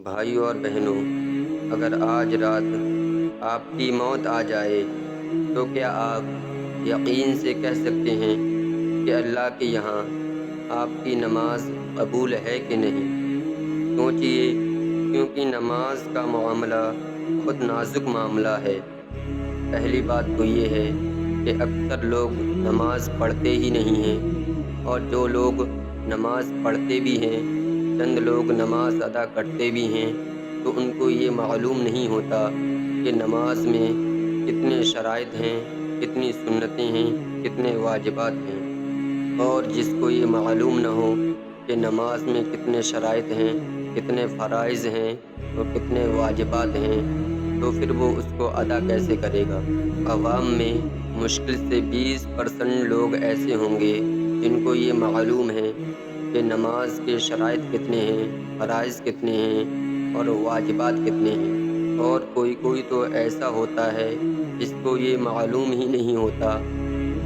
بھائیوں اور بہنوں، اگر آج رات آپ کی موت آ جائے تو کیا آپ یقین سے کہہ سکتے ہیں کہ اللہ کے یہاں آپ کی نماز قبول ہے کہ نہیں؟ سوچئے، کیونکہ نماز کا معاملہ بہت نازک معاملہ ہے۔ پہلی بات تو یہ ہے کہ اکثر لوگ نماز پڑھتے ہی نہیں ہیں، اور جو لوگ نماز پڑھتے بھی ہیں، چند لوگ نماز ادا کرتے بھی ہیں، تو ان کو یہ معلوم نہیں ہوتا کہ نماز میں کتنے شرائط ہیں، کتنی سنتیں ہیں، کتنے واجبات ہیں۔ اور جس کو یہ معلوم نہ ہو کہ نماز میں کتنے شرائط ہیں، کتنے فرائض ہیں اور کتنے واجبات ہیں، تو پھر وہ اس کو ادا کیسے کرے گا؟ عوام میں مشکل سے 20% لوگ ایسے ہوں گے جن کو یہ معلوم ہے کہ نماز کے شرائط کتنے ہیں، فرائض کتنے ہیں اور واجبات کتنے ہیں۔ اور کوئی تو ایسا ہوتا ہے جس کو یہ معلوم ہی نہیں ہوتا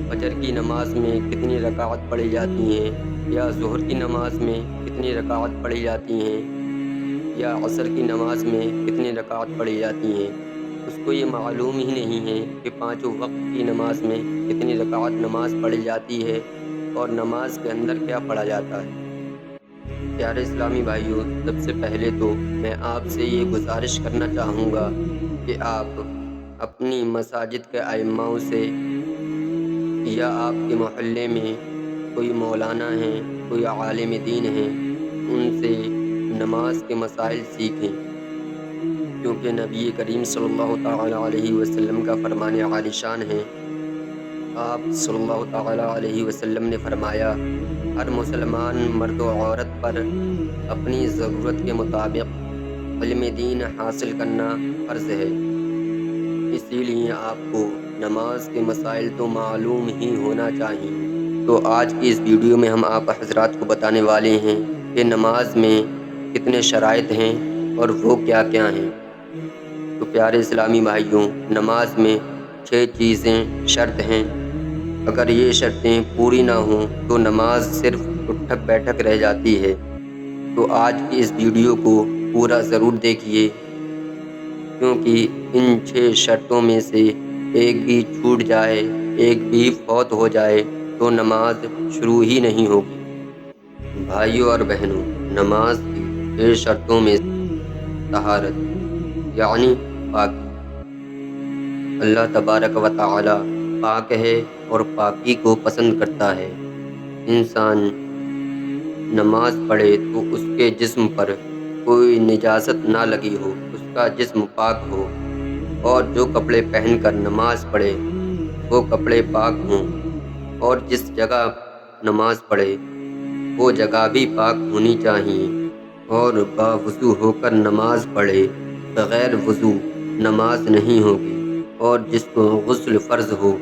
فجر کی نماز میں کتنی رکعت پڑھی جاتی ہیں، یا ظہر کی نماز میں کتنی رکعت پڑھی جاتی ہیں، یا عصر کی نماز میں کتنی رکعت پڑھی جاتی ہیں۔ اس کو یہ معلوم ہی نہیں ہے کہ پانچوں وقت کی نماز میں کتنی رکعت نماز پڑھی جاتی ہے اور نماز کے اندر کیا پڑھا جاتا ہے۔ پیارے اسلامی بھائیوں، سب سے پہلے تو میں آپ سے یہ گزارش کرنا چاہوں گا کہ آپ اپنی مساجد کے ائماؤں سے، یا آپ کے محلے میں کوئی مولانا ہیں، کوئی عالم دین ہیں، ان سے نماز کے مسائل سیکھیں، کیونکہ نبی کریم صلی اللہ تعالیٰ علیہ وسلم کا فرمان عالی شان ہے۔ آپ صلی اللہ تعالیٰ علیہ وسلم نے فرمایا، ہر مسلمان مرد و عورت پر اپنی ضرورت کے مطابق علم دین حاصل کرنا فرض ہے۔ اسی لیے آپ کو نماز کے مسائل تو معلوم ہی ہونا چاہیے۔ تو آج کی اس ویڈیو میں ہم آپ حضرات کو بتانے والے ہیں کہ نماز میں کتنے شرائط ہیں اور وہ کیا کیا ہیں۔ تو پیارے اسلامی بھائیوں، نماز میں 6 چیزیں شرط ہیں۔ اگر یہ شرطیں پوری نہ ہوں تو نماز صرف اٹھک بیٹھک رہ جاتی ہے۔ تو آج کی اس ویڈیو کو پورا ضرور دیکھیے، کیونکہ ان 6 شرطوں میں سے ایک بھی چھوٹ جائے، ایک بھی فوت ہو جائے تو نماز شروع ہی نہیں ہوگی۔ بھائیوں اور بہنوں، نماز کی 6 شرطوں میں طہارت یعنی پاکی۔ اللہ تبارک و تعالی پاک ہے اور پاکی کو پسند کرتا ہے۔ انسان نماز پڑھے تو اس کے جسم پر کوئی نجاست نہ لگی ہو، اس کا جسم پاک ہو، اور جو کپڑے پہن کر نماز پڑھے وہ کپڑے پاک ہوں، اور جس جگہ نماز پڑھے وہ جگہ بھی پاک ہونی چاہیے، اور باوضو ہو کر نماز پڑھے، بغیر وضو نماز نہیں ہوگی۔ اور جس کو غسل فرض ہو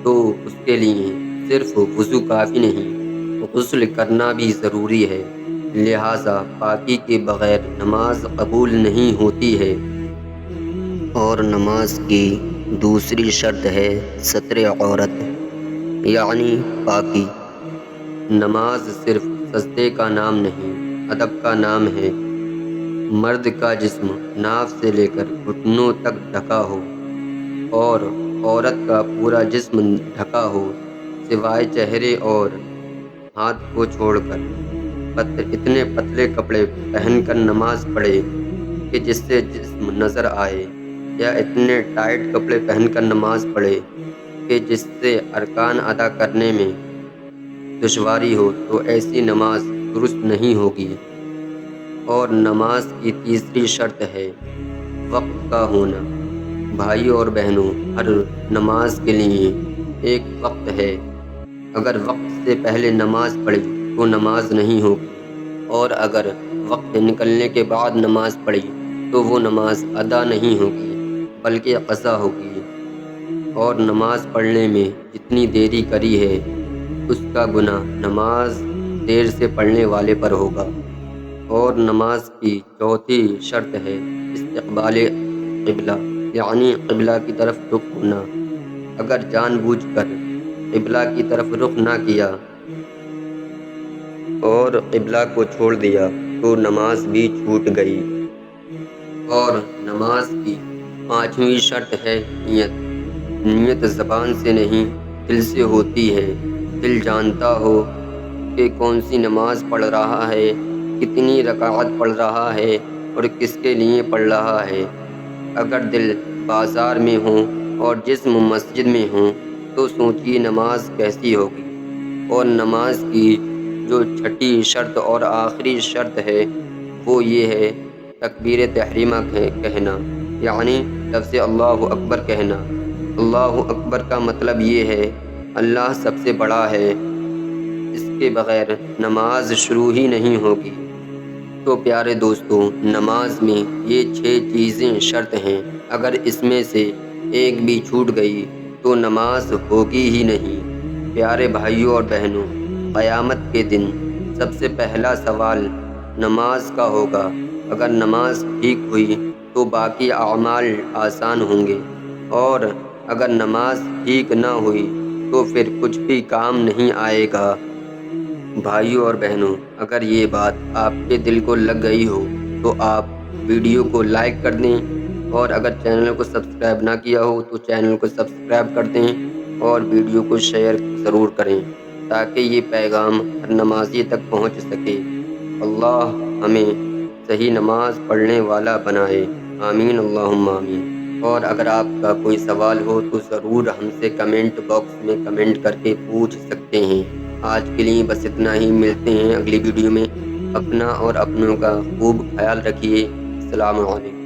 تو اس کے لیے صرف وضو کافی نہیں، غسل کرنا بھی ضروری ہے، لہٰذا پاکی کے بغیر نماز قبول نہیں ہوتی ہے۔ اور نماز کی دوسری شرط ہے ستر عورت یعنی پاکی۔ نماز صرف سجدے کا نام نہیں، ادب کا نام ہے۔ مرد کا جسم ناف سے لے کر گھٹنوں تک ڈھکا ہو، اور عورت کا پورا جسم ڈھکا ہو سوائے چہرے اور ہاتھ کو چھوڑ کر۔ اتنے پتلے کپڑے پہن کر نماز پڑھے کہ جس سے جسم نظر آئے، یا اتنے ٹائٹ کپڑے پہن کر نماز پڑھے کہ جس سے ارکان ادا کرنے میں دشواری ہو، تو ایسی نماز درست نہیں ہوگی۔ اور نماز کی تیسری شرط ہے وقت کا ہونا۔ بھائیوں اور بہنوں، ہر نماز کے لیے ایک وقت ہے۔ اگر وقت سے پہلے نماز پڑھی تو نماز نہیں ہوگی، اور اگر وقت نکلنے کے بعد نماز پڑھی تو وہ نماز ادا نہیں ہوگی بلکہ قضا ہوگی۔ اور نماز پڑھنے میں جتنی دیری کری ہے اس کا گناہ نماز دیر سے پڑھنے والے پر ہوگا۔ اور نماز کی چوتھی شرط ہے استقبال قبلہ یعنی قبلہ کی طرف رخ ہونا۔ اگر جان بوجھ کر قبلہ کی طرف رخ نہ کیا اور قبلہ کو چھوڑ دیا تو نماز بھی چھوٹ گئی۔ اور نماز کی 5ویں شرط ہے نیت۔ نیت زبان سے نہیں دل سے ہوتی ہے۔ دل جانتا ہو کہ کون سی نماز پڑھ رہا ہے، کتنی رکعت پڑھ رہا ہے اور کس کے لیے پڑھ رہا ہے۔ اگر دل بازار میں ہوں اور جسم مسجد میں ہوں تو سوچیے نماز کیسی ہوگی۔ اور نماز کی جو 6ٹھی شرط اور آخری شرط ہے وہ یہ ہے تکبیر تحریمہ کہنا، یعنی لفظ اللہ اکبر کہنا۔ اللہ اکبر کا مطلب یہ ہے اللہ سب سے بڑا ہے، اس کے بغیر نماز شروع ہی نہیں ہوگی۔ تو پیارے دوستو، نماز میں یہ 6 چیزیں شرط ہیں، اگر اس میں سے ایک بھی چھوٹ گئی تو نماز ہوگی ہی نہیں۔ پیارے بھائیوں اور بہنوں، قیامت کے دن سب سے پہلا سوال نماز کا ہوگا۔ اگر نماز ٹھیک ہوئی تو باقی اعمال آسان ہوں گے، اور اگر نماز ٹھیک نہ ہوئی تو پھر کچھ بھی کام نہیں آئے گا۔ بھائیوں اور بہنوں، اگر یہ بات آپ کے دل کو لگ گئی ہو تو آپ ویڈیو کو لائک کر دیں، اور اگر چینل کو سبسکرائب نہ کیا ہو تو چینل کو سبسکرائب کر دیں اور ویڈیو کو شیئر ضرور کریں تاکہ یہ پیغام ہر نمازی تک پہنچ سکے۔ اللہ ہمیں صحیح نماز پڑھنے والا بنائے، آمین اللہم آمین۔ اور اگر آپ کا کوئی سوال ہو تو ضرور ہم سے کمنٹ باکس میں کمنٹ کر کے پوچھ سکتے ہیں۔ آج کے لیے بس اتنا ہی، ملتے ہیں اگلی ویڈیو میں۔ اپنا اور اپنوں کا خوب خیال رکھیے۔ السلام علیکم۔